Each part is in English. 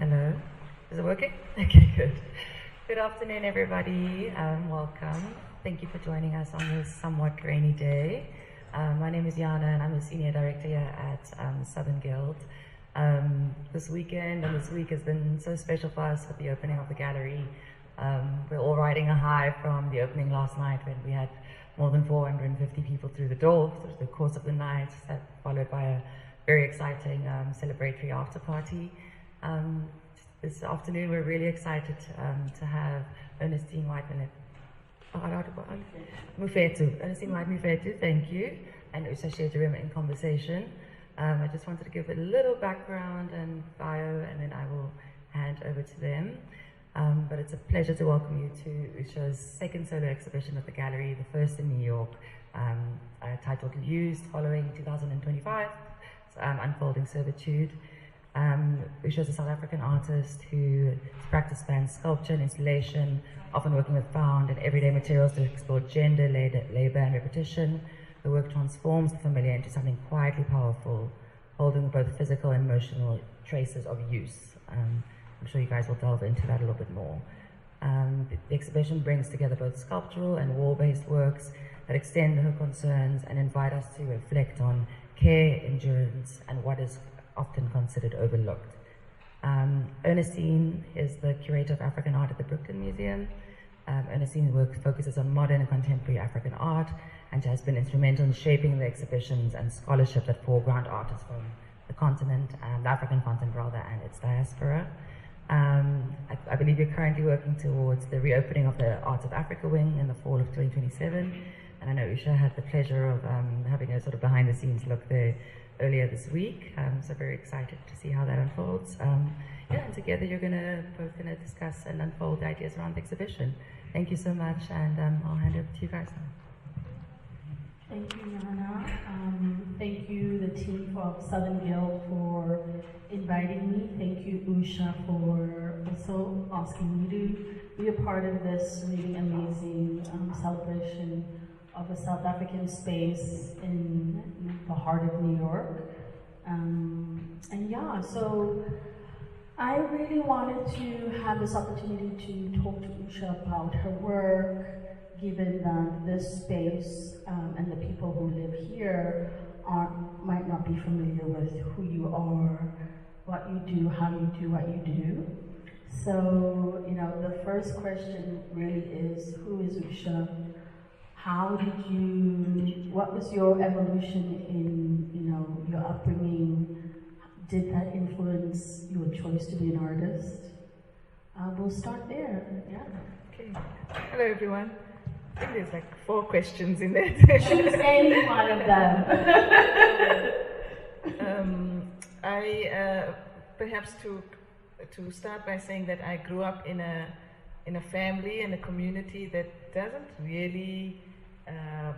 Hello. Is it working? Okay, good. Good afternoon, everybody. Welcome. Thank you for joining us on this somewhat rainy day. My name is Jana, and I'm a senior director here at Southern Guild. This weekend and this week has been so special for us with the opening of the gallery. We're all riding a high from the opening last night when we had more than 450 people through the door through the course of the night, followed by a very exciting celebratory after party. This afternoon we're really excited to have Ernestine White-Mifetu, thank you, and Usha Seejarim in conversation. I just wanted to give a little background and bio, and then I will hand over to them. But it's a pleasure to welcome you to Usha's second solo exhibition at the gallery, the first in New York, titled Used, following 2025, Unfolding Servitude. Usha is a South African artist whose practice spans sculpture and installation, often working with found and everyday materials to explore gender, labor, and repetition. The work transforms the familiar into something quietly powerful, holding both physical and emotional traces of use. I'm sure you guys will delve into that a little bit more. The exhibition brings together both sculptural and wall-based works that extend her concerns and invite us to reflect on care, endurance, and what is often considered overlooked. Ernestine is the curator of African art at the Brooklyn Museum. Ernestine's work focuses on modern and contemporary African art, and she has been instrumental in shaping the exhibitions and scholarship that foreground artists from the continent, the African continent rather, and its diaspora. I believe you're currently working towards the reopening of the Arts of Africa wing in the fall of 2027, and I know Usha had the pleasure of having a sort of behind the scenes look there earlier this week, so very excited to see how that unfolds. And together you're both gonna discuss and unfold the ideas around the exhibition. Thank you so much, and I'll hand it over to you guys now. Thank you, Jana. Thank you, the team of Southern Guild, for inviting me. Thank you, Usha, for also asking me to be a part of this really amazing celebration of a South African space in the heart of New York. So I really wanted to have this opportunity to talk to Usha about her work, given that this space and the people who live here might not be familiar with who you are, what you do, how you do what you do. So, the first question really is, who is Usha? What was your evolution in, your upbringing? Did that influence your choice to be an artist? We'll start there, yeah. Okay. Hello, everyone. I think there's like 4 questions in there. Choose any one of them. Perhaps to start by saying that I grew up in a family and a community that doesn't really.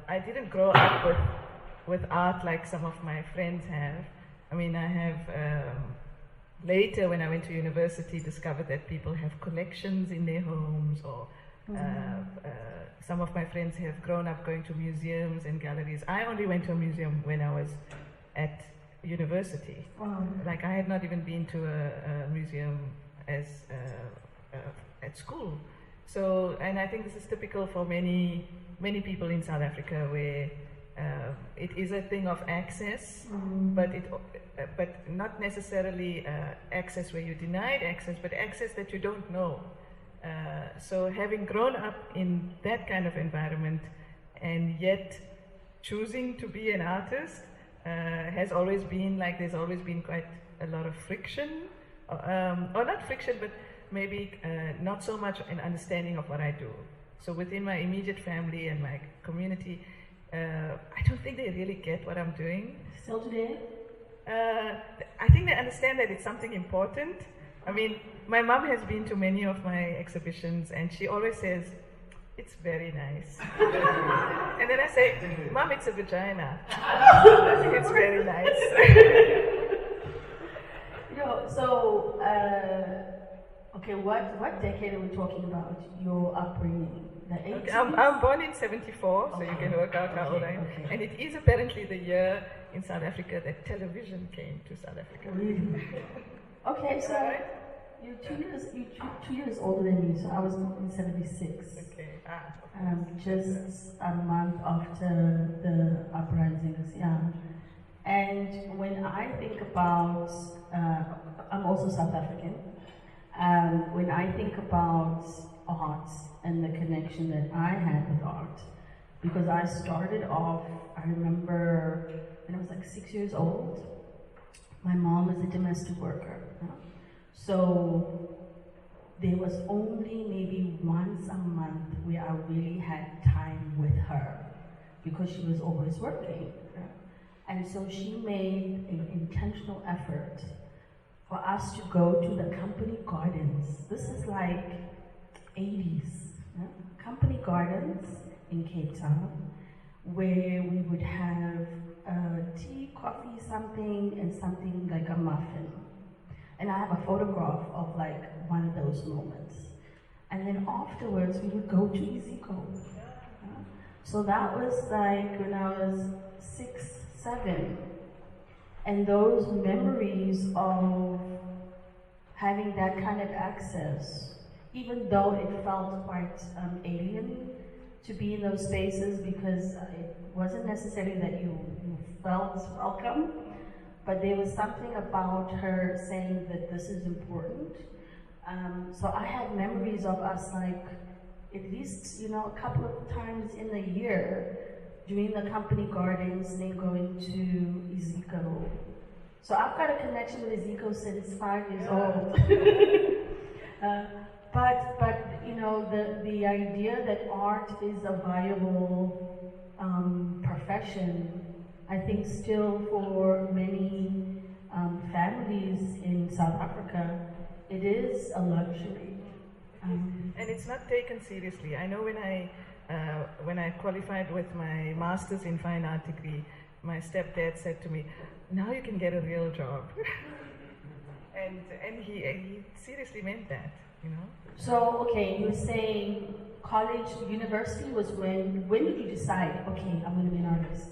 I didn't grow up with art like some of my friends have. I mean, I have later, when I went to university, discovered that people have collections in their homes, or some of my friends have grown up going to museums and galleries. I only went to a museum when I was at university. Like, I had not even been to a museum at school. So, and I think this is typical for many people in South Africa, where it is a thing of access, but not necessarily access where you're denied access, but access that you don't know. So having grown up in that kind of environment, and yet choosing to be an artist has always been like, there's always been quite a lot of friction, or not friction, but maybe not so much an understanding of what I do. So within my immediate family and my community, I don't think they really get what I'm doing. Still today? I think they understand that it's something important. I mean, my mom has been to many of my exhibitions, and she always says, "It's very nice." And then I say, "Mom, it's a vagina." It's very nice. Okay, what decade are we talking about, your upbringing? The 80s? Okay, I'm born in 74, so you can work out how old I am. Okay. And it is apparently the year in South Africa that television came to South Africa. Really? Okay, so You're 2 years older than me, so I was born in 76. Okay. Just a month after the uprisings, yeah. And when I think about, I'm also South African. When I think about art and the connection that I had with art, because I started off, I remember when I was like 6 years old, my mom was a domestic worker. So there was only maybe once a month where I really had time with her because she was always working. And so she made an intentional effort for us to go to the company gardens. This is like 80s. Company gardens in Cape Town, where we would have tea, coffee, something, and something like a muffin. And I have a photograph of like one of those moments. And then afterwards, we would go to Iziko. So that was like when I was 6, 7. And those memories of having that kind of access, even though it felt quite alien to be in those spaces because it wasn't necessarily that you felt welcome, but there was something about her saying that this is important. So I had memories of us like at least, a couple of times in the year doing the company gardens, then going to Iziko. So I've got a connection with Iziko since 5 years old. But the idea that art is a viable profession, I think still for many families in South Africa, it is a luxury. And it's not taken seriously. I know when I qualified with my master's in fine art degree, my stepdad said to me, "Now you can get a real job." and he seriously meant that, So, okay, you were saying college, university was when did you decide, okay, I'm going to be an artist?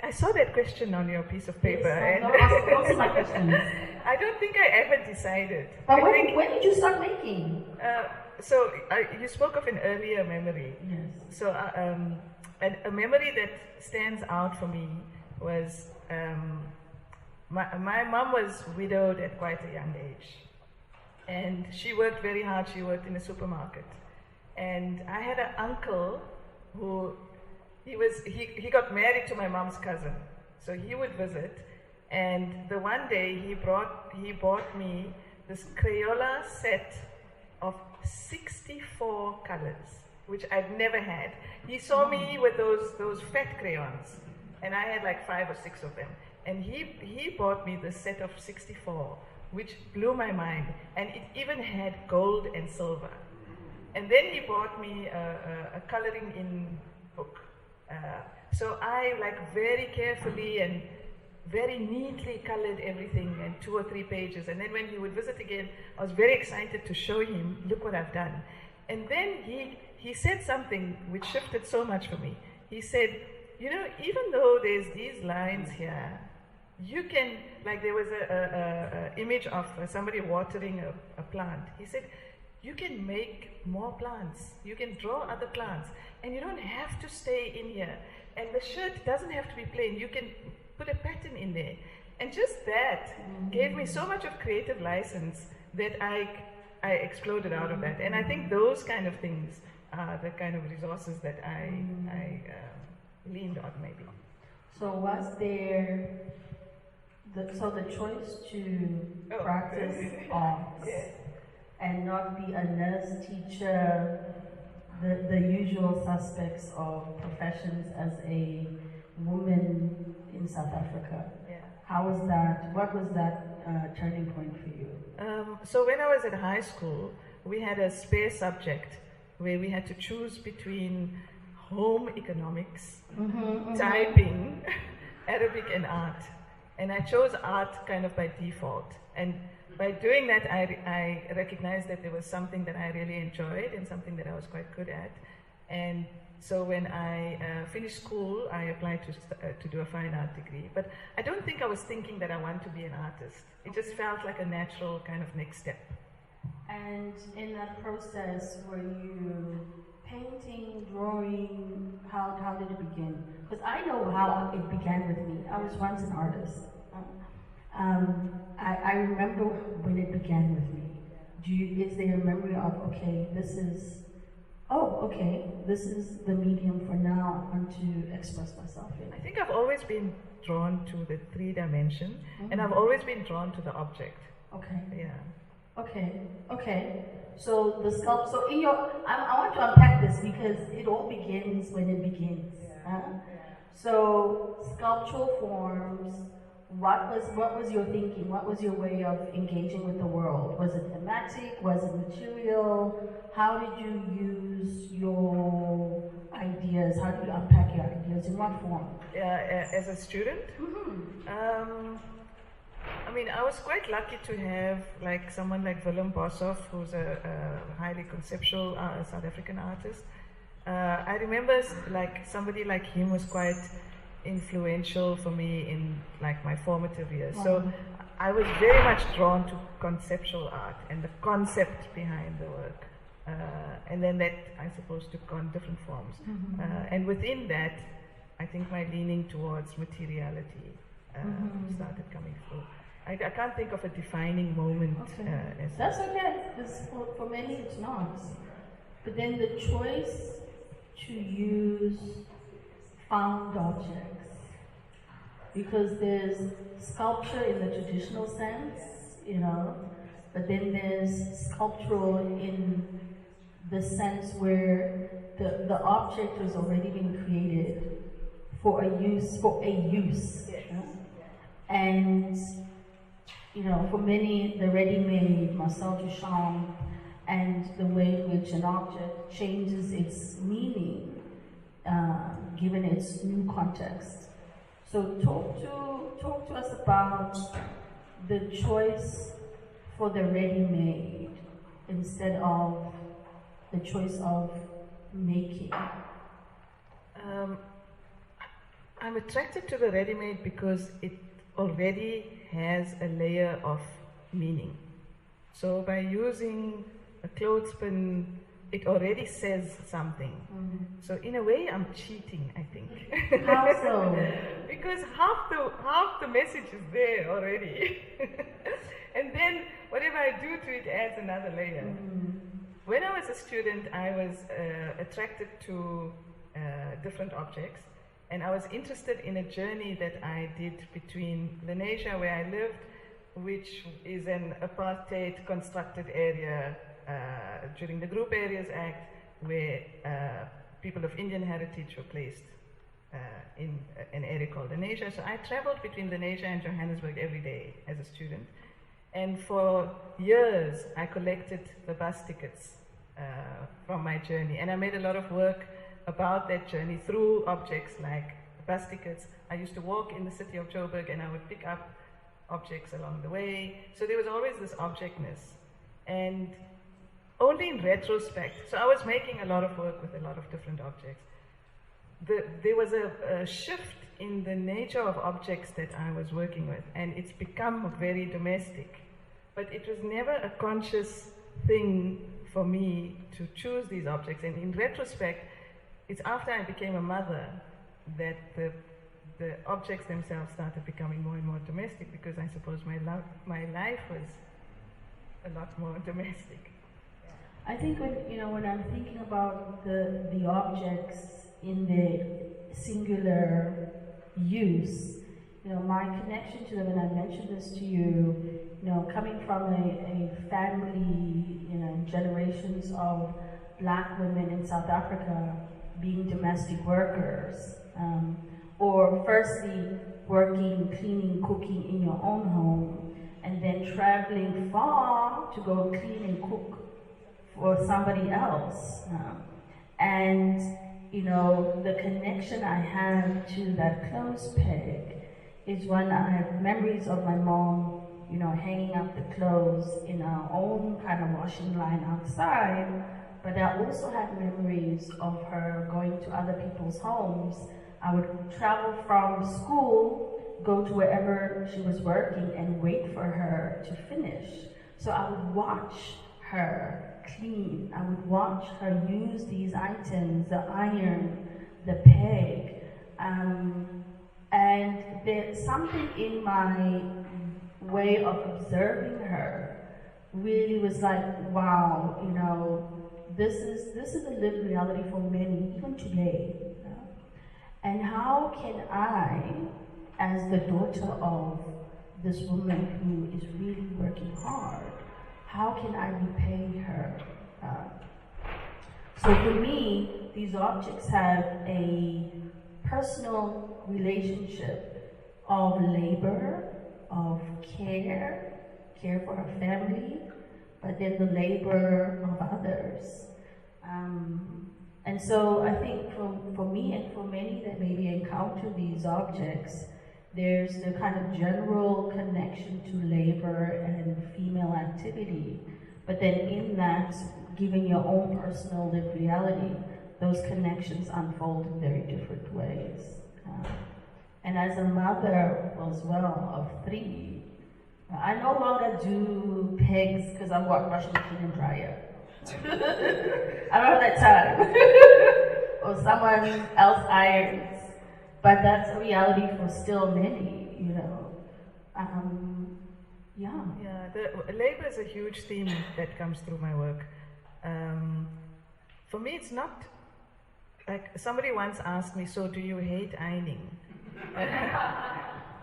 I saw that question on your piece of paper. Yes, and answer my questions. I don't think I ever decided. But when did you start making? You spoke of an earlier memory. Yes. So a memory that stands out for me was my mom was widowed at quite a young age. And she worked very hard. She worked in a supermarket. And I had an uncle who, he got married to my mom's cousin. So he would visit. And the one day he bought me this Crayola set of 64 colors, which I'd never had. He saw me with those fat crayons. And I had like 5 or 6 of them. And he bought me this set of 64, which blew my mind. And it even had gold and silver. And then he bought me a coloring in book. So I very carefully and very neatly colored everything in 2 or 3 pages. And then when he would visit again, I was very excited to show him, look what I've done. And then he said something which shifted so much for me. He said, even though there's these lines here, you can, there was a image of somebody watering a plant. He said, you can make more plants. You can draw other plants. And you don't have to stay in here. And the shirt doesn't have to be plain. You can put a pattern in there. And just that gave me so much of creative license that I exploded out of that. And I think those kind of things are the kind of resources that I leaned on, maybe. So was there the choice to practice arts and not be a nurse, teacher, the usual suspects of professions as a woman in South Africa? Yeah. How was that? What was that turning point for you? So when I was at high school, we had a spare subject where we had to choose between home economics, typing, Arabic and art. And I chose art kind of by default. And by doing that, I recognized that there was something that I really enjoyed and something that I was quite good at. And so when I finished school, I applied to do a fine art degree. But I don't think I was thinking that I want to be an artist. It just felt like a natural kind of next step. And in that process, were you painting, drawing? How did it begin? Because I know how it began with me. I was once an artist. I remember when it began with me. Is there a memory of, okay, this is the medium for now I want to express myself in? I think I've always been drawn to the 3-dimension, and I've always been drawn to the object. Okay. Yeah. Okay. So the sculpt. So I want to unpack this because it all begins when it begins. So sculptural forms. What was your thinking? What was your way of engaging with the world? Was it thematic? Was it material? How did you use your ideas? How did you unpack your ideas? In what form? As a student? I mean, I was quite lucky to have like someone like Willem Boshoff, who's a highly conceptual South African artist. I remember like somebody like him was quite influential for me in like my formative years. So I was very much drawn to conceptual art and the concept behind the work. And then that, I suppose, took on different forms. And within that, I think my leaning towards materiality started coming through. I can't think of a defining moment. That's okay. For many, it's not. But then the choice to use found objects, because there's sculpture in the traditional sense, but then there's sculptural in the sense where the object has already been created for a use. And for many, the ready-made Marcel Duchamp and the way in which an object changes its meaning given its new context. So talk to us about the choice for the ready-made instead of the choice of making. I'm attracted to the ready-made because it already has a layer of meaning. So by using a clothespin, it already says something. So in a way, I'm cheating, I think. How so? Because half the message is there already. And then whatever I do to it adds another layer. When I was a student, I was attracted to different objects. And I was interested in a journey that I did between Lenasia, where I lived, which is an apartheid constructed area during the Group Areas Act, where people of Indian heritage were placed in an area called Lenasia. So I traveled between Lenasia and Johannesburg every day as a student. And for years, I collected the bus tickets from my journey. And I made a lot of work about that journey through objects like bus tickets. I used to walk in the city of Joburg and I would pick up objects along the way. So there was always this objectness. And only in retrospect, so I was making a lot of work with a lot of different objects. There was a shift in the nature of objects that I was working with, and it's become very domestic. But it was never a conscious thing for me to choose these objects. And in retrospect, it's after I became a mother that the objects themselves started becoming more and more domestic, because I suppose my life was a lot more domestic. I think when I'm thinking about the objects in the singular use, my connection to them, and I mentioned this to you, coming from a family, generations of Black women in South Africa being domestic workers, or firstly working, cleaning, cooking in your own home, and then traveling far to go clean and cook for somebody else. And the connection I have to that clothes peg is when I have memories of my mom, hanging up the clothes in our own kind of washing line outside, but I also had memories of her going to other people's homes. I would travel from school, go to wherever she was working, and wait for her to finish. So I would watch her clean. I would watch her use these items, the iron, the peg. And there's something in my way of observing her really was like, wow, you know, this is a lived reality for many, even today. You know? And how can I, as the daughter of this woman who is really working hard, how can I repay her? So for me, these objects have a personal relationship of labor, of care for her family, but then the labor of others. And so I think for me and for many that maybe encounter these objects, there's the kind of general connection to labor and female activity, but then in that, given your own personal lived reality, those connections unfold in very different ways. And as a mother as well of 3, I no longer do pegs because I've got washing machine and dryer. I don't have that time. Or someone else irons. But that's a reality for still many, you know. Yeah, the labor is a huge theme that comes through my work. For me, it's not like somebody once asked me, so do you hate ironing?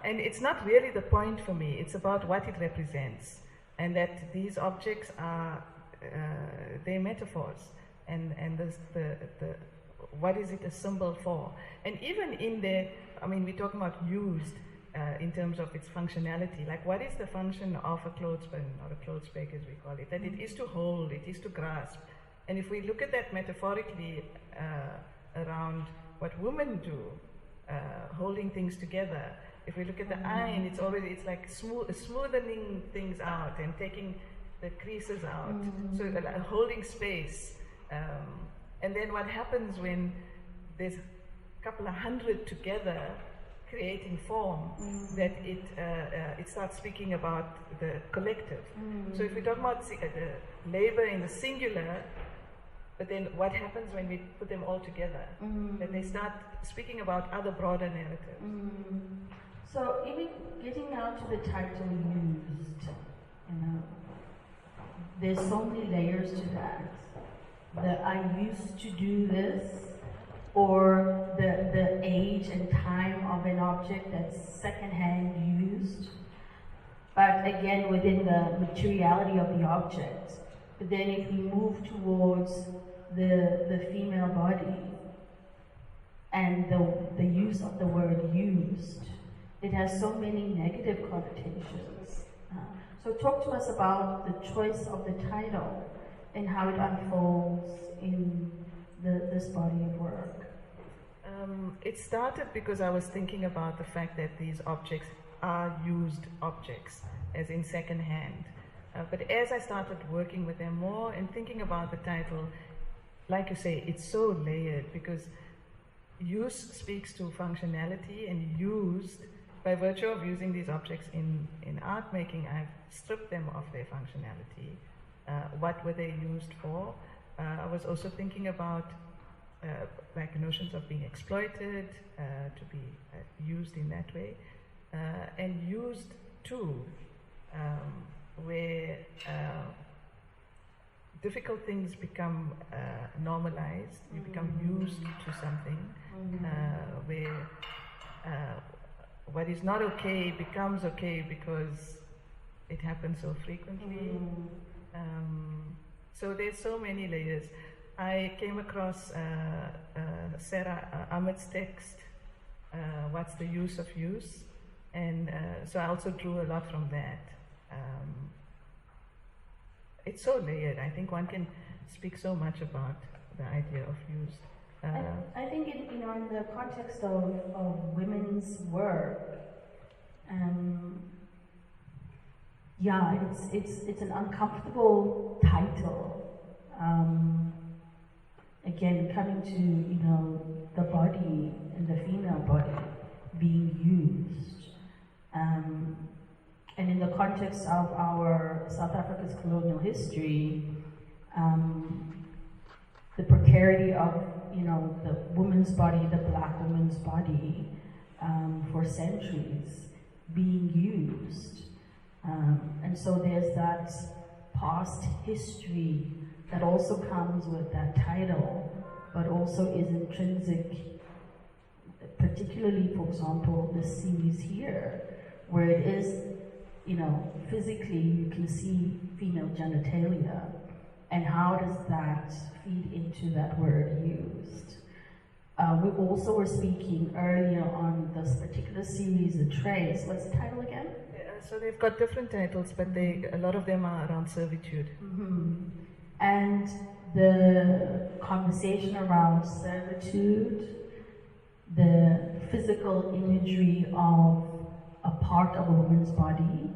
And it's not really the point for me. It's about what it represents, and that these objects are they're metaphors, and the what is it a symbol for? And even in the, I mean, we're talking about used in terms of its functionality. Like, what is the function of a clothespin or a clothes peg, as we call it? That it is to hold, it is to grasp. And if we look at that metaphorically around what women do, holding things together. If we look at the iron, it's like smoothing things out and taking the creases out. So holding space. And then what happens when there's a couple of hundred together creating form, that it starts speaking about the collective. So if we talk about the labor in the singular, but then what happens when we put them all together? That they start speaking about other broader narratives. So even getting now to the title used, you know, there's so many layers to that. That I used to do this, or the age and time of an object that's secondhand used. But again, within the materiality of the object. But then if we move towards the female body and the use of the word used, it has so many negative connotations. So talk to us about the choice of the title and how it unfolds in this body of work. It started because I was thinking about the fact that these objects are used objects, as in second hand. But as I started working with them more and thinking about the title, like you say, it's so layered, because use speaks to functionality, and used, by virtue of using these objects in art making, I've stripped them of their functionality. What were they used for? I was also thinking about like notions of being exploited, to be used in that way, and used too, where difficult things become normalized, you become used to something, where what is not okay becomes okay because it happens so frequently. So there's so many layers. I came across Sarah Ahmed's text, What's the Use of Use? And so I also drew a lot from that. It's so layered. I think one can speak so much about the idea of use. I think in the context of women's work, yeah, it's an uncomfortable title. again, coming to, you know, the body and the female body being used. And in the context of our South Africa's colonial history, the precarity of, you know, the woman's body, the black woman's body, for centuries being used. And so there's that past history that also comes with that title, but also is intrinsic, particularly, for example, this series here, where it is, you know, physically you can see female genitalia, and how does that feed into that word used? We also were speaking earlier on this particular series, The Trace. What's the title again? So they've got different titles, but a lot of them are around servitude. And the conversation around servitude, the physical imagery of a part of a woman's body,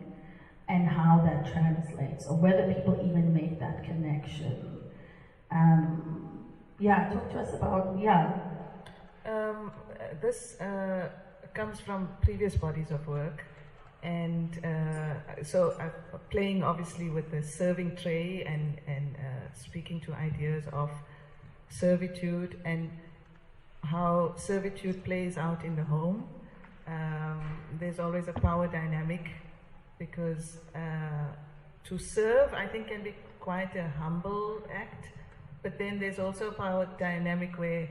and how that translates, or whether people even make that connection. Yeah, talk to us about, This comes from previous bodies of work, and so playing obviously with the serving tray and speaking to ideas of servitude and how servitude plays out in the home. There's always a power dynamic, because to serve, I think, can be quite a humble act, but then there's also a power dynamic where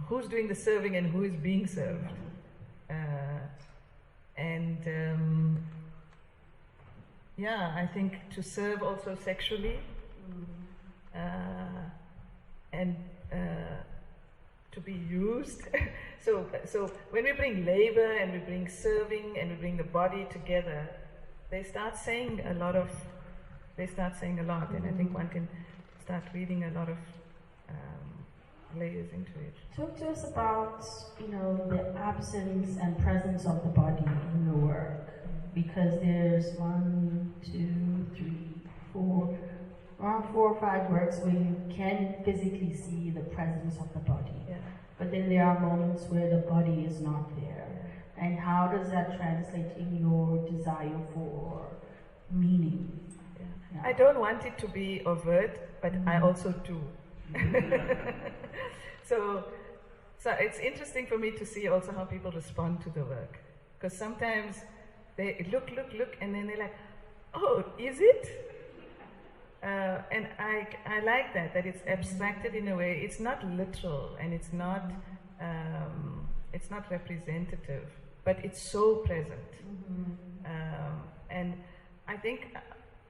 who's doing the serving and who is being served. Yeah, I think to serve also sexually, and to be used. So when we bring labor and we bring serving and we bring the body together, they start saying a lot, and I think one can start reading a lot of layers into it. Talk to us about, you know, the absence and presence of the body in the work, because there's 1, 2, 3, 4, around 4 or 5 works where you can physically see the presence of the body. Yeah. But then there are moments where the body is not there. And how does that translate in your desire for meaning? Yeah. I don't want it to be overt, but I also do. So it's interesting for me to see also how people respond to the work. Because sometimes they look, and then they're like, oh, is it? And I like that it's abstracted in a way. It's not literal, and it's not representative, but it's so present. And I think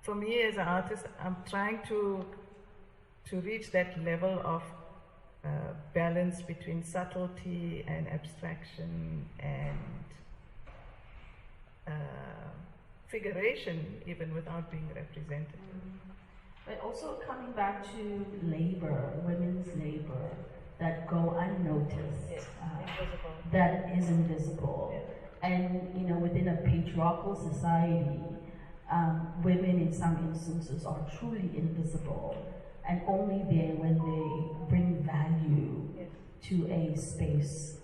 for me as an artist, I'm trying to reach that level of balance between subtlety and abstraction and figuration, even without being representative. But also coming back to labor, women's labor, that go unnoticed, that is invisible. And, you know, within a patriarchal society, women in some instances are truly invisible, and only there when they bring value to a space.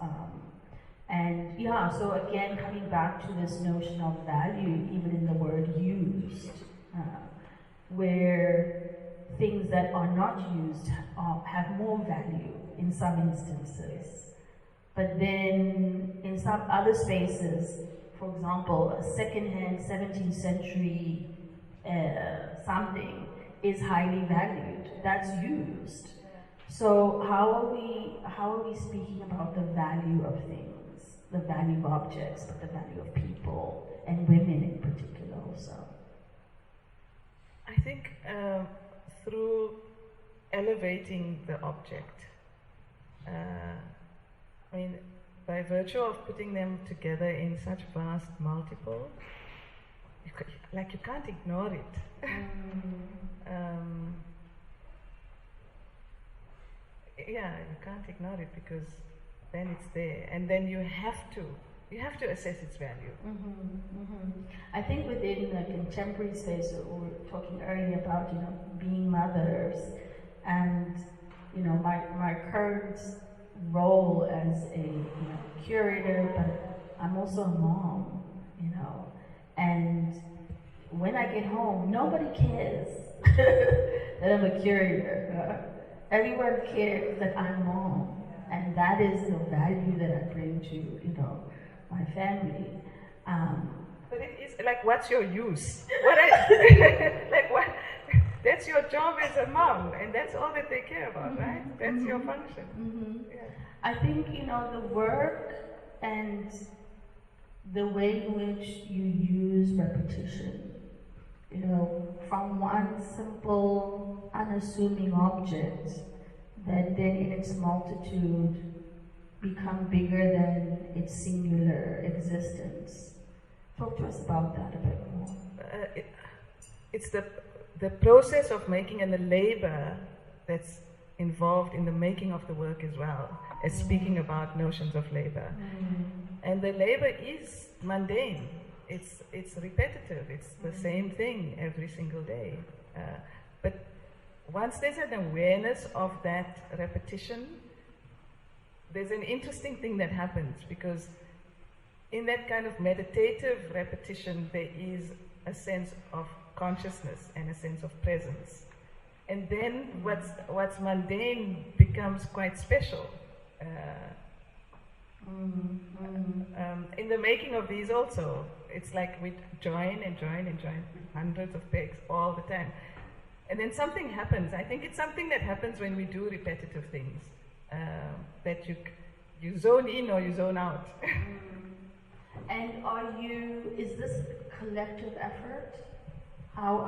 And yeah, so again, coming back to this notion of value, even in the word used, where things that are not used have more value in some instances. But then in some other spaces, for example, a second-hand 17th century something is highly valued. That's used. So how are we speaking about the value of things, the value of objects, but the value of people and women in particular also? I think through elevating the object, I mean, by virtue of putting them together in such vast multiple, you can't ignore it. Yeah, you can't ignore it, because then it's there, and then you have to assess its value. I think within the contemporary space, we were talking earlier about, you know, being mothers, and my current role as a curator, but I'm also a mom, and when I get home, nobody cares that I'm a curator. Everyone cares that I'm mom, and that is the value that I bring to my family. But it is like, what's your use? Like what? That's your job as a mom, and that's all that they care about, right? That's your function. Yeah. I think the work and the way in which you use repetition, from one simple, unassuming object that then in its multitude become bigger than its singular existence. Talk to us about that a bit more. It's the process of making and the labor that's involved in the making of the work as well, as speaking about notions of labor. And the labor is mundane. It's repetitive. It's the same thing every single day. But once there's an awareness of that repetition, there's an interesting thing that happens, because in that kind of meditative repetition, there is a sense of consciousness and a sense of presence. And then what's mundane becomes quite special. In the making of these also, it's like we join and join and join hundreds of pegs all the time. And then something happens. I think it's something that happens when we do repetitive things, that you zone in or you zone out. And is this collective effort? How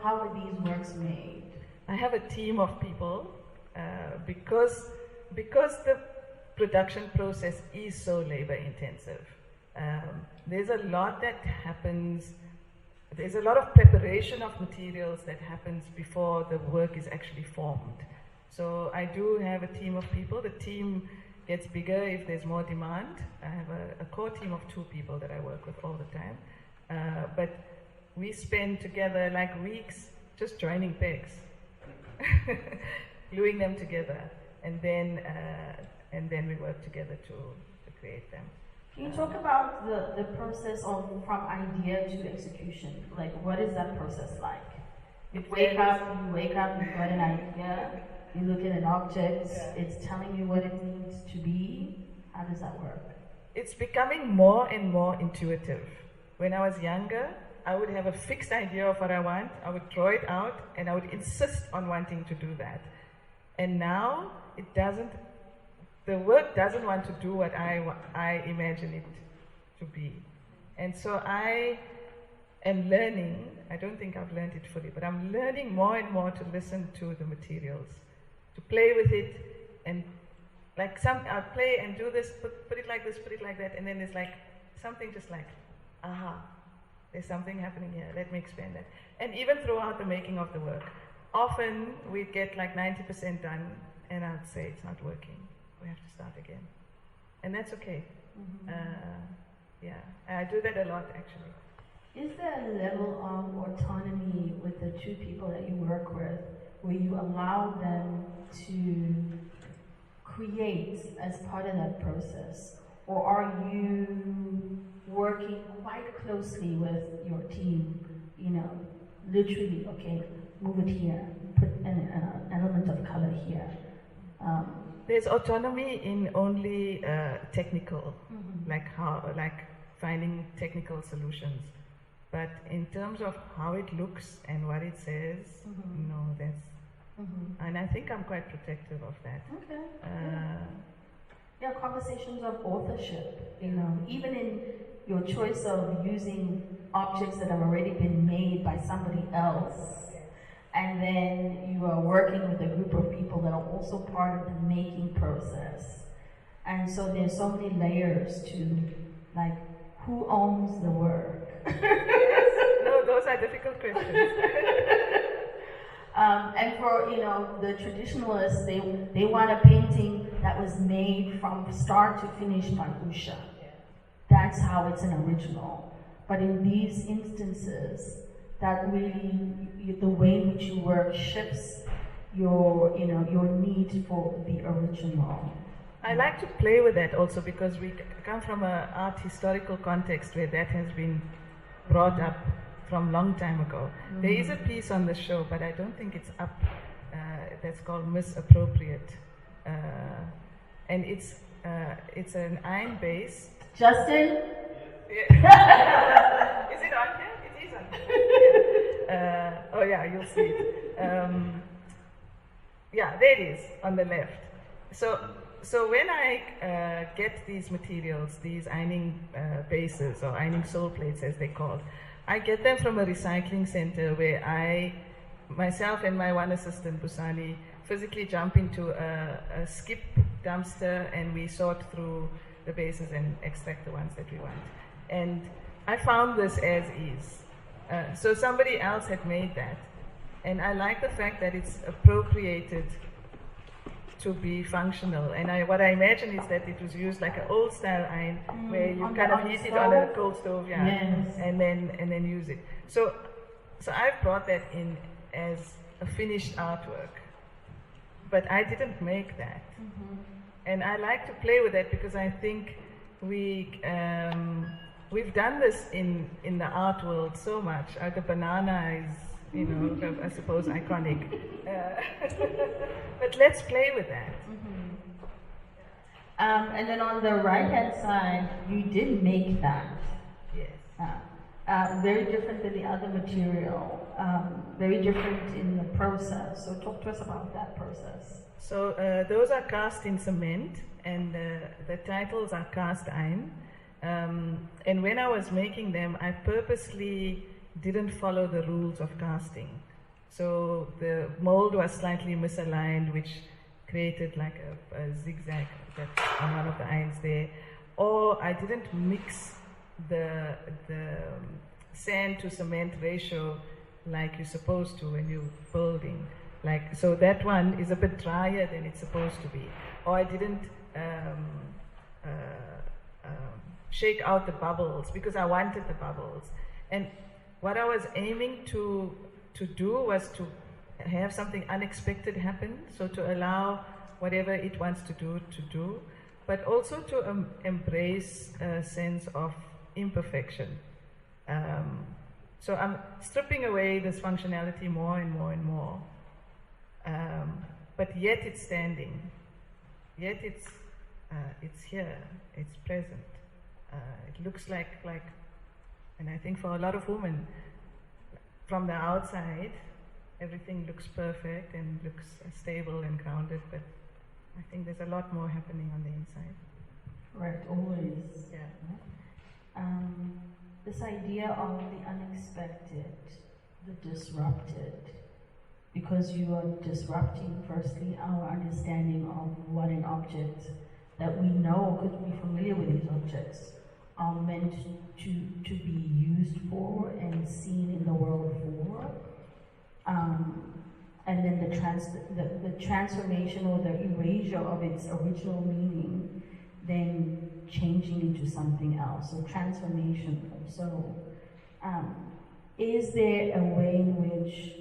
are these works made? I have a team of people, because the production process is so labor intensive. There's a lot that happens. There's a lot of preparation of materials that happens before the work is actually formed. So I do have a team of people. The team gets bigger if there's more demand. I have a core team of 2 people that I work with all the time. But we spend together like weeks just joining pegs, gluing them together, and then we work together to create them. Can you talk about the process from idea to execution? Like, what is that process like? You wake up, you've got an idea, you look at an object, it's telling you what it needs to be. How does that work? It's becoming more and more intuitive. When I was younger, I would have a fixed idea of what I want, I would draw it out, and I would insist on wanting to do that. And now, the work doesn't want to do what I imagine it to be. And so I am learning, I don't think I've learned it fully, but I'm learning more and more to listen to the materials, to play with it, and like I'll play and do this, put it like this, put it like that, and then there's like something just like, aha, there's something happening here, let me expand that. And even throughout the making of the work, often we get like 90% done, and I'd say it's not working. We have to start again. And that's okay. Yeah, I do that a lot actually. Is there a level of autonomy with the 2 people that you work with where you allow them to create as part of that process? Or are you working quite closely with your team, literally, okay, move it here, put an element of color here. There's autonomy in only technical, like finding technical solutions. But in terms of how it looks and what it says, no, that's, and I think I'm quite protective of that. Okay. Yeah, conversations of authorship, even in your choice of using objects that have already been made by somebody else, and then you are working with a group of people that are also part of the making process. And so there's so many layers to, like, who owns the work? No, those are difficult questions. And for, the traditionalists, they want a painting that was made from start to finish by Usha. That's how it's an original. But in these instances, that really, the way in which you work shifts your, your need for the original. I like to play with that also because we come from an art historical context where that has been brought up from long time ago. There is a piece on the show, but I don't think it's up, that's called Misappropriate. And it's an iron-based. Justin? Yeah. Is it on here? It is on here. Oh yeah, you'll see it. Yeah, there it is, on the left. So when I get these materials, these ironing bases or ironing sole plates as they're called, I get them from a recycling center where I, myself and my one assistant, Busani, physically jump into a skip dumpster and we sort through the bases and extract the ones that we want. And I found this as is. So somebody else had made that. And I like the fact that it's appropriated to be functional. And what I imagine is that it was used like an old style iron where you kind of heat it on a cold stove, and then use it. So I've brought that in as a finished artwork, but I didn't make that. And I like to play with that because I think we've done this in the art world so much. The banana is, I suppose, iconic. But let's play with that. And then on the right-hand side, you did make that. Yes. Very different than the other material. Very different in the process. So talk to us about that process. So those are cast in cement, and the titles are cast iron. And when I was making them, I purposely didn't follow the rules of casting. So the mold was slightly misaligned, which created like a zigzag that's on one of the irons there. Or I didn't mix the sand to cement ratio like you're supposed to when you're building. So that one is a bit drier than it's supposed to be. Or I didn't shake out the bubbles because I wanted the bubbles. And what I was aiming to do was to have something unexpected happen, so to allow whatever it wants to do, but also to embrace a sense of imperfection. So I'm stripping away this functionality more and more and more. But yet it's standing. Yet it's here. It's present. It looks like, and I think for a lot of women, from the outside, everything looks perfect and looks stable and grounded, but I think there's a lot more happening on the inside. Right, always. Yeah. This idea of the unexpected, the disrupted, because you are disrupting, firstly, our understanding of what an object that we know, because we're familiar with these objects, are meant to be used for and seen in the world for. And then the transformation or the erasure of its original meaning, then changing into something else, so transformation. So is there a way in which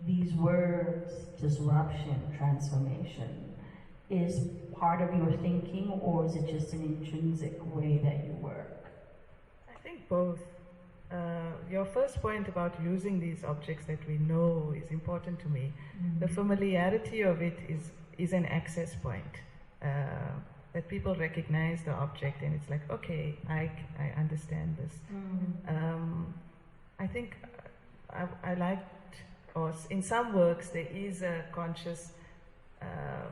these words, disruption, transformation, is part of your thinking, or is it just an intrinsic way that you work? I think both. Your first point about using these objects that we know is important to me. The familiarity of it is an access point. That people recognize the object and it's like, okay, I understand this. I think I liked, or in some works there is a conscious, I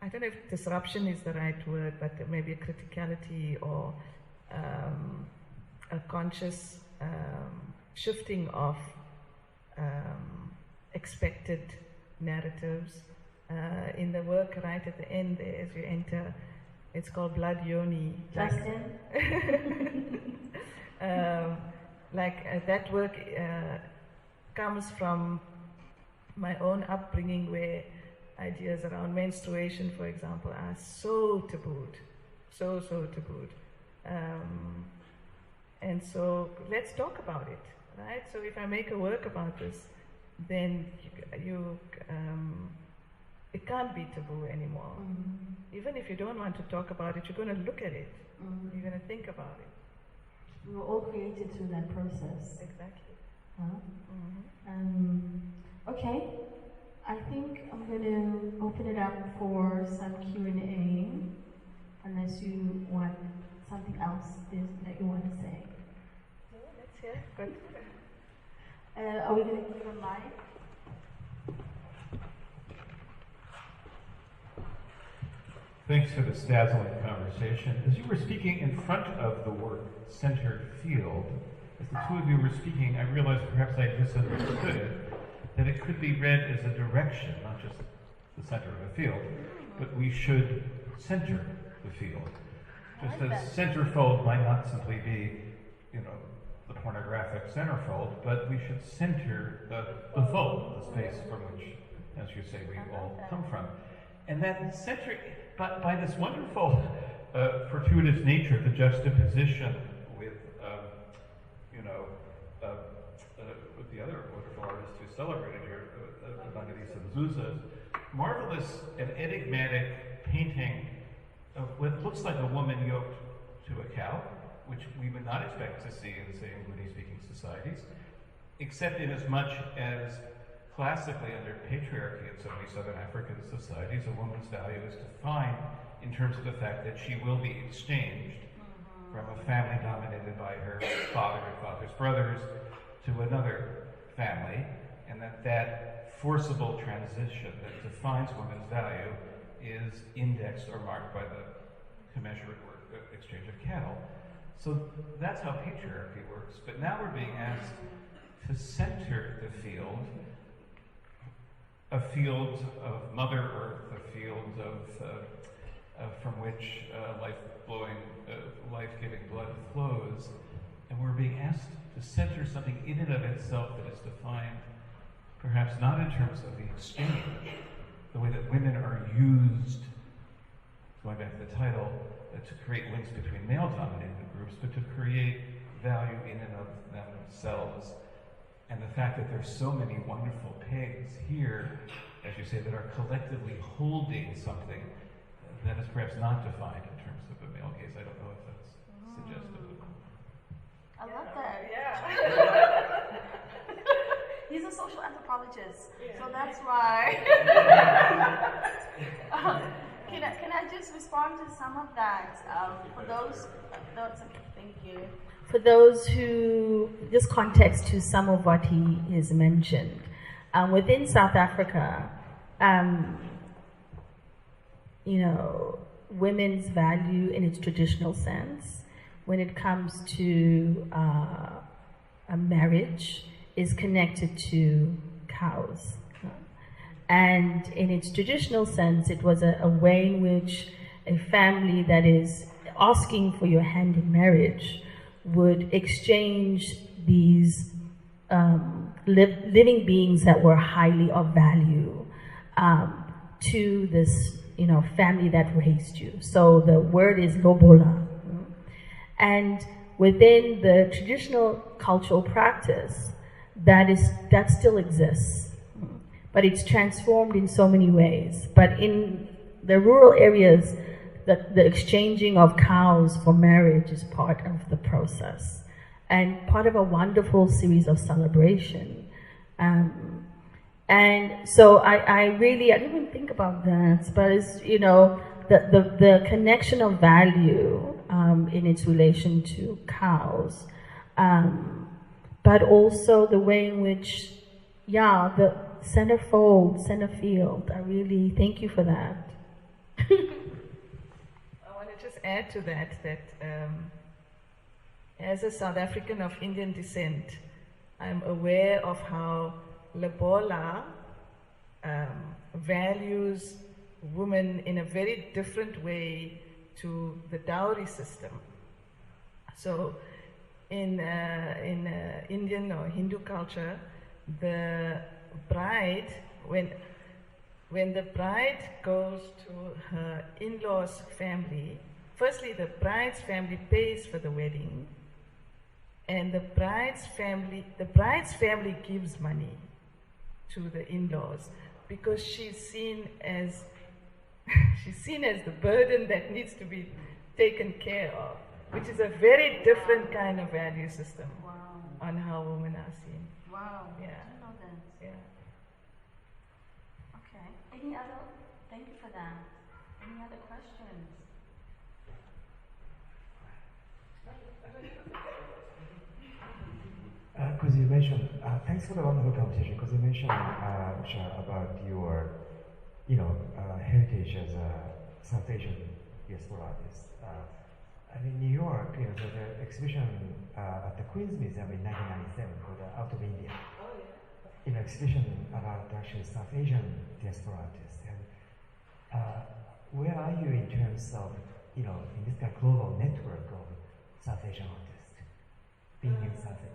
don't know if disruption is the right word, but maybe a criticality or a conscious shifting of expected narratives. In the work right at the end there, as you enter, it's called Blood Yoni. Justin? That work comes from my own upbringing, where ideas around menstruation, for example, are so tabooed, so tabooed. And so let's talk about it, right? So if I make a work about this, then it can't be taboo anymore. Even if you don't want to talk about it, you're going to look at it. You're going to think about it. We were all created through that process. Exactly. Okay, I think I'm going to open it up for some Q&A, unless you want something else that you want to say. No, let's hear. Good. Are we going to give a mic? Thanks for this dazzling conversation. As you were speaking in front of the word center field, as the two of you were speaking, I realized perhaps I misunderstood it, that it could be read as a direction, not just the center of a field, but we should center the field. Just as centerfold might not simply be, the pornographic centerfold, but we should center the fold, the space from which, as you say, we all come from. And that center, by this wonderful fortuitous nature, the juxtaposition with, with the other wonderful artist who celebrated here, Evangelista Mzuza's marvelous and enigmatic painting of what looks like a woman yoked to a cow, which we would not expect to see in, say, English-speaking societies, except in as much as classically under patriarchy in so many Southern African societies, a woman's value is defined in terms of the fact that she will be exchanged from a family dominated by her father and father's brothers to another family, and that forcible transition that defines women's value is indexed or marked by the commensurate exchange of cattle. So that's how patriarchy works. But now we're being asked to center the field, a field of Mother Earth, a field from which life-giving blood flows, and we're being asked to center something in and of itself that is defined perhaps not in terms of the exchange, the way that women are used, going back to the title, to create links between male-dominated groups, but to create value in and of themselves. And the fact that there's so many wonderful pegs here, as you say, that are collectively holding something that is perhaps not defined in terms of a male gaze. I don't know if that's suggestive. I love that. Yeah. He's a social anthropologist, so that's why. Can I just respond to some of that? For those, thank you. For those who, just context to some of what he has mentioned. Within South Africa, women's value in its traditional sense, when it comes to a marriage, is connected to cows. And in its traditional sense, it was a way in which a family that is asking for your hand in marriage would exchange these living beings that were highly of value to this, family that raised you. So the word is lobola. And within the traditional cultural practice, that still exists, but it's transformed in so many ways. But in the rural areas, the exchanging of cows for marriage is part of the process and part of a wonderful series of celebration. And so I didn't even think about that, but it's, the connection of value in its relation to cows, but also the way in which, the centerfold, center field, I really thank you for that. I want to just add to that as a South African of Indian descent, I'm aware of how Lobola values women in a very different way to the dowry system. So in Indian or Hindu culture, the bride, when the bride goes to her in-laws' family, firstly the bride's family pays for the wedding, and the bride's family gives money. to the in-laws, because she's seen as the burden that needs to be taken care of, which is a very different kind of value system on how women are seen. Wow. Yeah. I didn't know that. Yeah. Okay. Any other? Thank you for that. Any other questions? Because you mentioned, thanks for the wonderful conversation, because you mentioned, Usha, about your, heritage as a South Asian diaspora artist. And in New York, so the exhibition at the Queen's Museum in 1997 called Out of India. Oh, yeah. Exhibition about actually South Asian diaspora artists. And where are you in terms of, in this kind of global network of South Asian artists being in South Africa?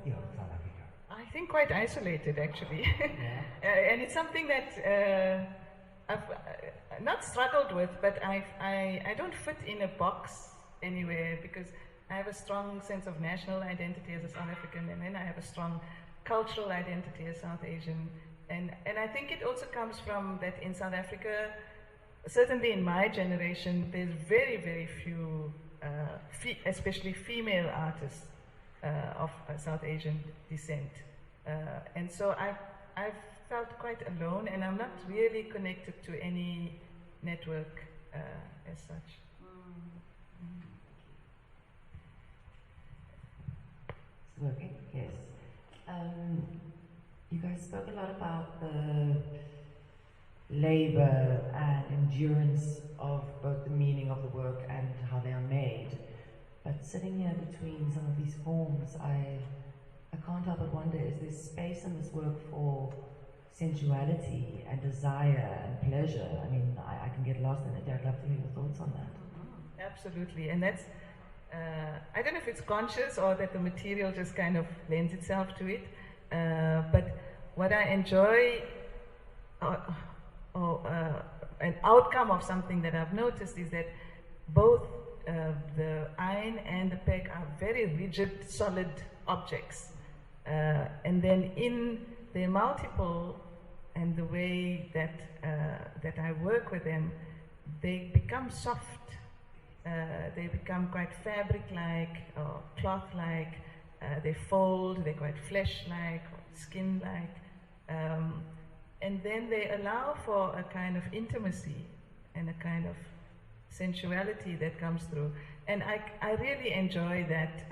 I think quite isolated, actually. Yeah. And it's something that I've not struggled with, but I don't fit in a box anywhere, because I have a strong sense of national identity as a South African, and then I have a strong cultural identity as South Asian. And I think it also comes from that in South Africa, certainly in my generation, there's very, very few, especially female artists of South Asian descent. And so I've felt quite alone, and I'm not really connected to any network as such. Working, yes. You guys spoke a lot about the labor and endurance of both the meaning of the work and how they are made. But sitting here between some of these forms, I can't help but wonder, is there space in this work for sensuality and desire and pleasure? I mean, I can get lost in it. I'd love to hear your thoughts on that. Absolutely, and that's, I don't know if it's conscious or that the material just kind of lends itself to it, but what I enjoy, an outcome of something that I've noticed is that both the iron and the peg are very rigid, solid objects. And then in their multiple and the way that I work with them, they become soft. They become quite fabric-like or cloth-like. They fold, they're quite flesh-like or skin-like. And then they allow for a kind of intimacy and a kind of sensuality that comes through. And I really enjoy that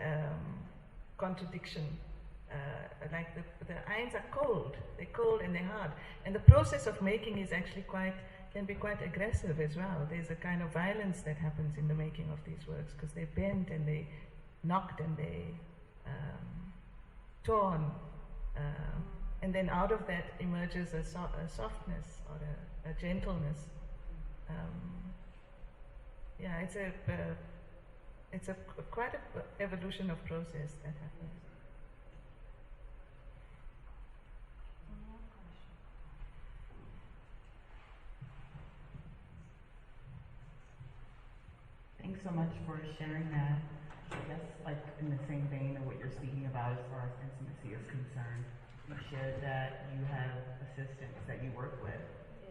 contradiction. Like the irons are cold, they're cold and they're hard. And the process of making is actually can be quite aggressive as well. There's a kind of violence that happens in the making of these works, because they bend and they knocked and they torn. And then out of that emerges a softness or a gentleness. Yeah, it's quite an evolution of process that happens. Thanks so much for sharing that. I guess, like, in the same vein of what you're speaking about as far as intimacy is concerned, you shared that you have assistants that you work with.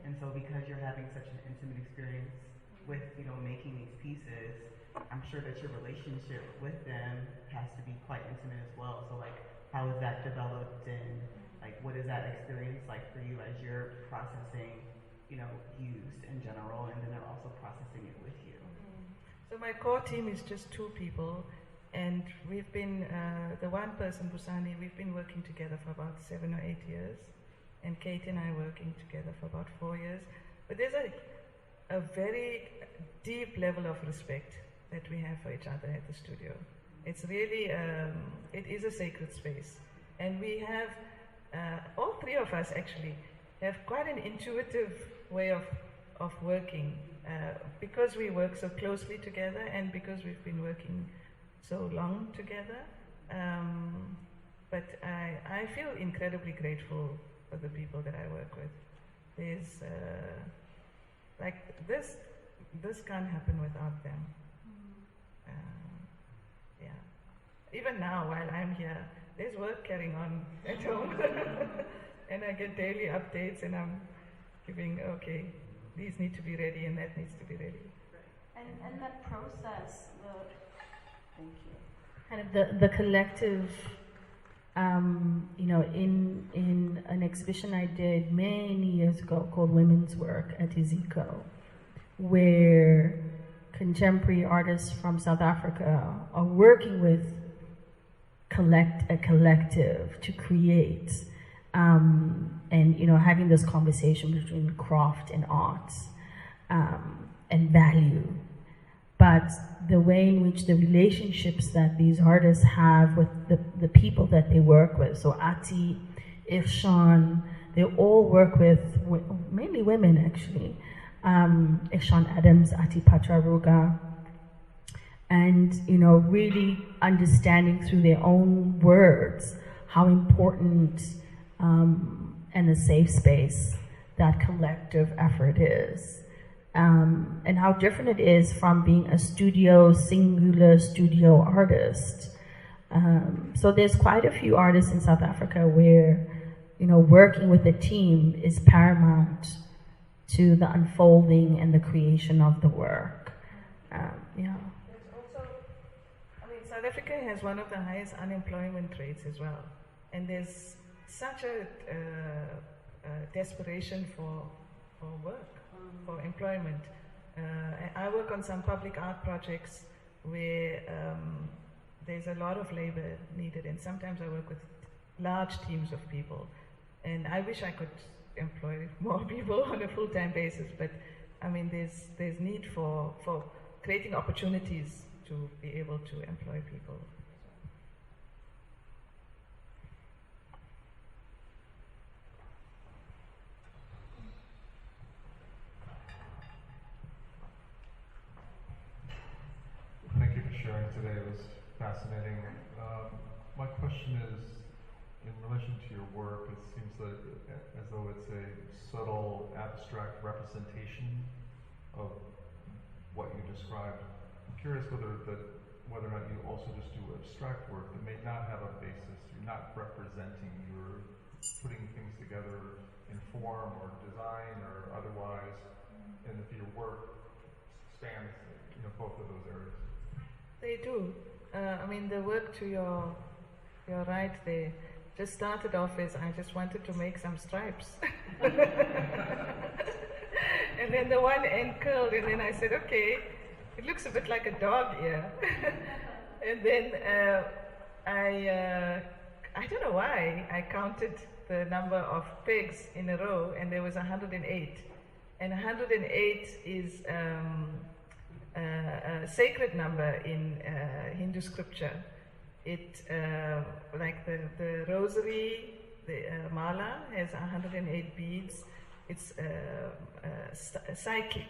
And so because you're having such an intimate experience with, making these pieces, I'm sure that your relationship with them has to be quite intimate as well. So, like, how is that developed, and, like, what is that experience like for you as you're processing, used in general, and then they're also processing it with you? So my core team is just 2 people, and we've been, the one person, Busani, we've been working together for about 7 or 8 years, and Kate and I working together for about 4 years. But there's a very deep level of respect that we have for each other at the studio. It's really, it is a sacred space. And we have, all 3 of us actually, have quite an intuitive way of working. Because we work so closely together and because we've been working so long together. But I feel incredibly grateful for the people that I work with. There's, like, this can't happen without them. Yeah. Even now, while I'm here, there's work carrying on at home. and I get daily updates, and I'm giving, okay, these need to be ready, and that needs to be ready. And that process, thank you. Kind of the collective, you know, in an exhibition I did many years ago called Women's Work at Iziko, where contemporary artists from South Africa are working with a collective to create, and you know, having this conversation between craft and art, and value. But the way in which the relationships that these artists have with the people that they work with, so Ati, Irshan, they all work with mainly women actually. Irshan Adams, Ati Patraruga, and you know, really understanding through their own words how important and a safe space that collective effort is. And how different it is from being a singular studio artist. So there's quite a few artists in South Africa where, you know, working with a team is paramount to the unfolding and the creation of the work. Yeah. There's also, I mean, South Africa has one of the highest unemployment rates as well. And there's such a desperation for work, for employment. I work on some public art projects where there's a lot of labor needed, and sometimes I work with large teams of people. And I wish I could employ more people on a full-time basis, but I mean, there's need for creating opportunities to be able to employ people. Thank you for sharing today. It was fascinating. My question is, in relation to your work, it seems that as though it's a subtle, abstract representation of what you described. I'm curious whether or not you also just do abstract work that may not have a basis. You're not representing. You're putting things together in form or design or otherwise, and if your work spans, you know, both of those areas. They do. I mean, the work to your right there just started off as I just wanted to make some stripes. And then the one end curled, and then I said, okay, it looks a bit like a dog ear. And then I don't know why, I counted the number of pegs in a row, and there was 108. And 108 is a sacred number in Hindu scripture. It, like the rosary, the mala has 108 beads. It's cyclic,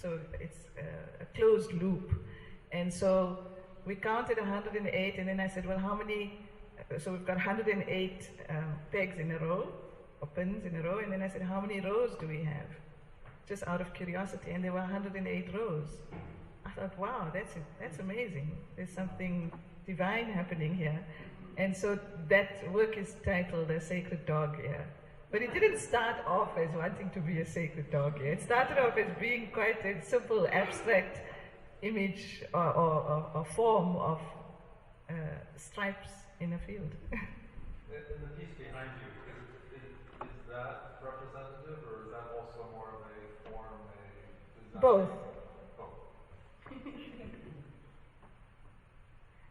so it's a closed loop. And so we counted 108, and then I said, well, how many, so we've got 108 pegs in a row, or pins in a row, and then I said, how many rows do we have? Just out of curiosity, and there were 108 rows. I thought, wow, that's amazing. There's something divine happening here. And so that work is titled A Sacred Dog Ear. But it didn't start off as wanting to be a sacred dog ear. It started off as being quite a simple, abstract image or form of stripes in a field. And the piece behind you, is that representative, or is that also more of a form, a design? Both.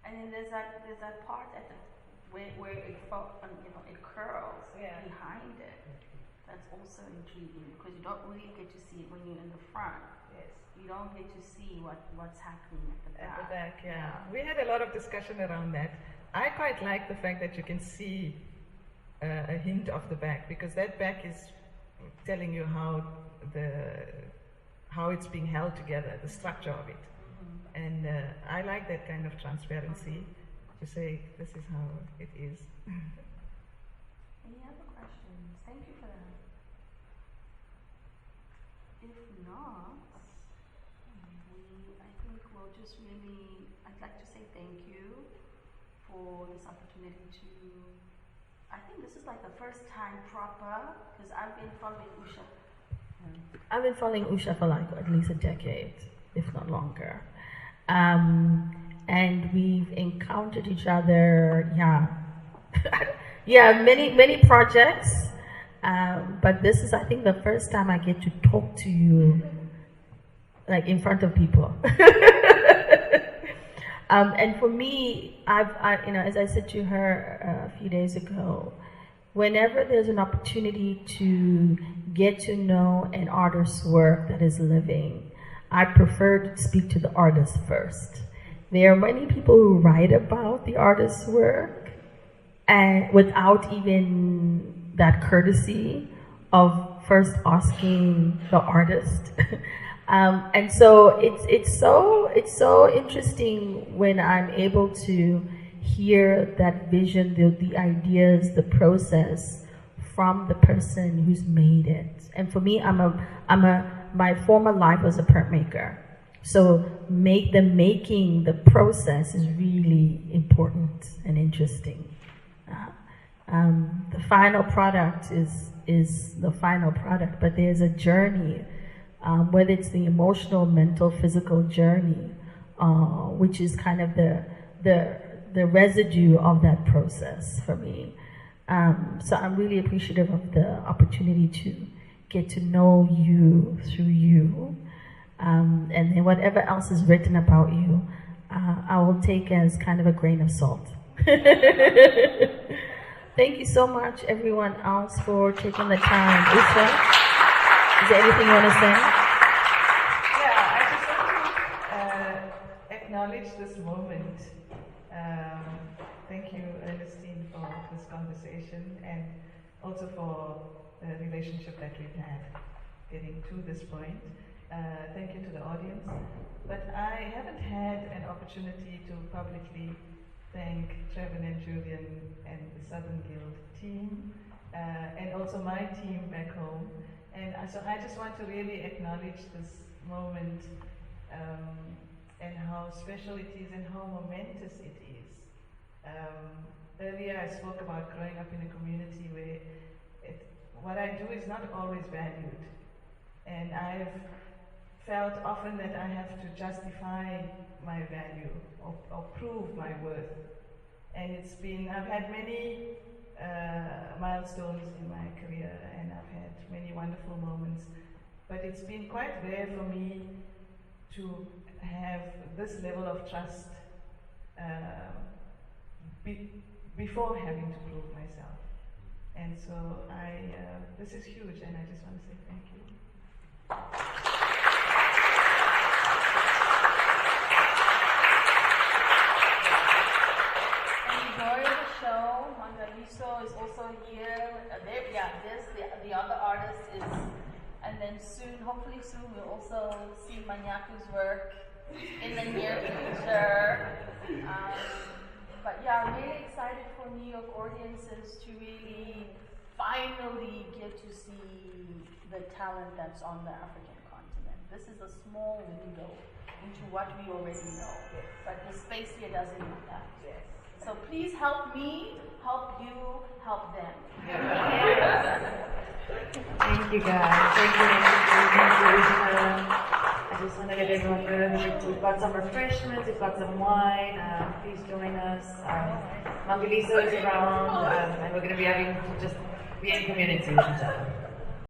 And then there's that part at the where it it curls behind it. That's also intriguing because you don't really get to see it when you're in the front. Yes. You don't get to see what's happening at the back. At the back, yeah. We had a lot of discussion around that. I quite like the fact that you can see a hint of the back, because that back is telling you how it's being held together, the structure of it. And I like that kind of transparency to say, this is how it is. Any other questions? Thank you for that. If not, I think we'll just really, I'd like to say thank you for this opportunity to I think this is like the first time proper, because I've been following Usha. I've been following Usha for like at least a decade, if not longer. And we've encountered each other, many projects. But this is, I think, the first time I get to talk to you, like in front of people. And for me, as I said to her a few days ago, whenever there's an opportunity to get to know an artist's work that is living, I prefer to speak to the artist first. There are many people who write about the artist's work and without even that courtesy of first asking the artist. And so it's so interesting when I'm able to hear that vision, the ideas, the process from the person who's made it. And for me, my former life was a printmaker. So the process is really important and interesting. The final product is the final product, but there's a journey, whether it's the emotional, mental, physical journey, which is kind of the residue of that process for me. So I'm really appreciative of the opportunity to get to know you through you. And then whatever else is written about you, I will take as kind of a grain of salt. Thank you so much, everyone else, for taking the time. Usha, is there anything you want to say? Yeah, I just want to acknowledge this moment. Thank you, Ernestine, for this conversation and also for the relationship that we've had getting to this point. Thank you to the audience. But I haven't had an opportunity to publicly thank Trevor and Julian and the Southern Guild team, and also my team back home. And so I just want to really acknowledge this moment and how special it is and how momentous it is. Earlier I spoke about growing up in a community where what I do is not always valued. And I've felt often that I have to justify my value or prove my worth. And I've had many milestones in my career, and I've had many wonderful moments, but it's been quite rare for me to have this level of trust before having to prove myself. And so this is huge, and I just want to say thank you. Enjoy the show. Mangaliso is also here. There's the other artist is, and then hopefully soon, we'll also see Manyaku's work in the near future. But yeah, I'm really excited for New York audiences to really finally get to see the talent that's on the African continent. This is a small window into what we already know, but the space here doesn't know that. So please help me, help you, help them. Thank you guys. Thank you, Usha. I just want to let everyone know we've got some refreshments, we've got some wine. Please join us. Mangaliso is around, and we're going to be having just be in community with each other.